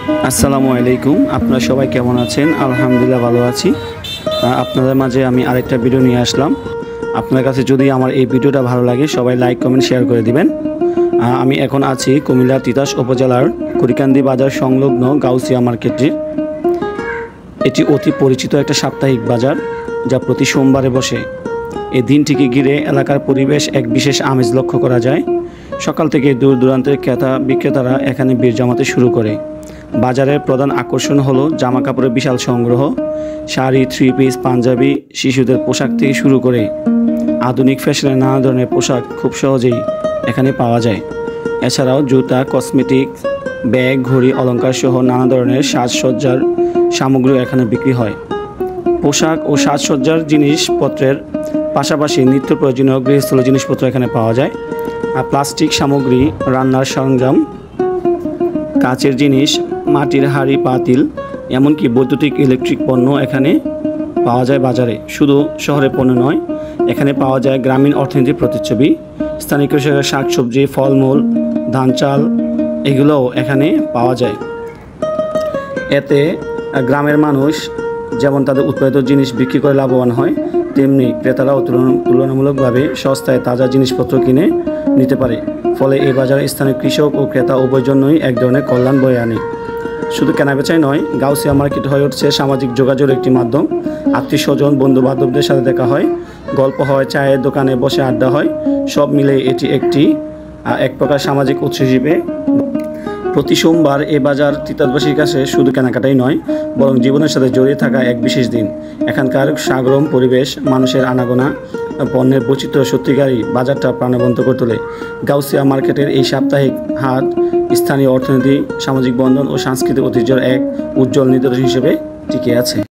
আসসালামু আলাইকুম। আপনারা সবাই কেমন আছেন? আলহামদুলিল্লাহ ভালো আছি। আপনাদের মাঝে আমি আরেকটা ভিডিও নিয়ে আসলাম। আপনার কাছে যদি আমার এই ভিডিওটা ভালো লাগে সবাই লাইক কমেন্ট শেয়ার করে দিবেন। আমি এখন আছি কুমিল্লা তিতাস উপজেলার কুড়িকান্দি বাজার সংলগ্ন গাউসিয়া মার্কেটে। এটি অতি পরিচিত একটা সাপ্তাহিক বাজার যা প্রতি সোমবারে বসে। এই দিনটিকে ঘিরে এলাকার পরিবেশ এক বিশেষ আমেজ লক্ষ্য করা যায়। সকাল থেকে দূর দূরান্তের ক্রেতা বিক্রেতারা এখানে ভিড় জমাতে শুরু করে। বাজারের প্রধান আকর্ষণ হলো জামা কাপড়ের বিশাল সংগ্রহ। শাড়ি, থ্রি পিস, পাঞ্জাবি, শিশুদের পোশাক থেকে শুরু করে আধুনিক ফ্যাশনের নানা ধরনের পোশাক খুব সহজেই এখানে পাওয়া যায়। এছাড়াও জুতা, কসমেটিক্স, ব্যাগ, ঘড়ি, অলংকার সহ নানা ধরনের সাজসজ্জার সামগ্রী এখানে বিক্রি হয়। পোশাক ও সাজসজ্জার জিনিসপত্রের পাশাপাশি নিত্য প্রয়োজনীয় গৃহস্থলী জিনিসপত্র এখানে পাওয়া যায়। আর প্লাস্টিক সামগ্রী, রান্নার সরঞ্জাম, কাচের জিনিস, মাটির হাঁড়ি পাতিল, এমনকি বৈদ্যুতিক ইলেকট্রিক পণ্য এখানে পাওয়া যায় বাজারে। শুধু শহরের পণ্য নয়, এখানে পাওয়া যায় গ্রামীণ অর্থনীতির প্রতিচ্ছবি। স্থানীয় কৃষকের শাকসবজি, ফলমূল, ধান চাল এগুলোও এখানে পাওয়া যায়। এতে গ্রামের মানুষ যেমন তাদের উৎপাদিত জিনিস বিক্রি করে লাভবান হয়, তেমনি ক্রেতারাও তুলনামূলকভাবে সস্তায় তাজা জিনিসপত্র কিনে নিতে পারে। ফলে এই বাজারে স্থানীয় কৃষক ও ক্রেতা উভয়ের জন্যই এক ধরনের কল্যাণ বয়ে আনে। শুধু কেনাবেচাই নয়, গাউসিয়া মার্কেট হয়ে উঠছে সামাজিক যোগাযোগের একটি মাধ্যম। আত্মীয় স্বজন, বন্ধু বান্ধবদের সাথে দেখা হয়, গল্প হয়, চায়ের দোকানে বসে আড্ডা হয়। সব মিলে এটি এক প্রকার সামাজিক উৎস হিসেবে। প্রতি সোমবার এ বাজার তিতাসবাসীর কাছে শুধু কেনাকাটাই নয়, বরং জীবনের সাথে জড়িয়ে থাকা এক বিশেষ দিন। এখানকার সাগরম পরিবেশ, মানুষের আনাগোনা, পণ্যের বৈচিত্র্য সত্যিকারই বাজারটা প্রাণবন্ত করে তোলে। গাউসিয়া মার্কেটের এই সাপ্তাহিক হাট স্থানীয় অর্থনীতি, সামাজিক বন্ধন ও সাংস্কৃতিক ঐতিহ্যের এক উজ্জ্বল নিদর্শন হিসেবে টিকে আছে।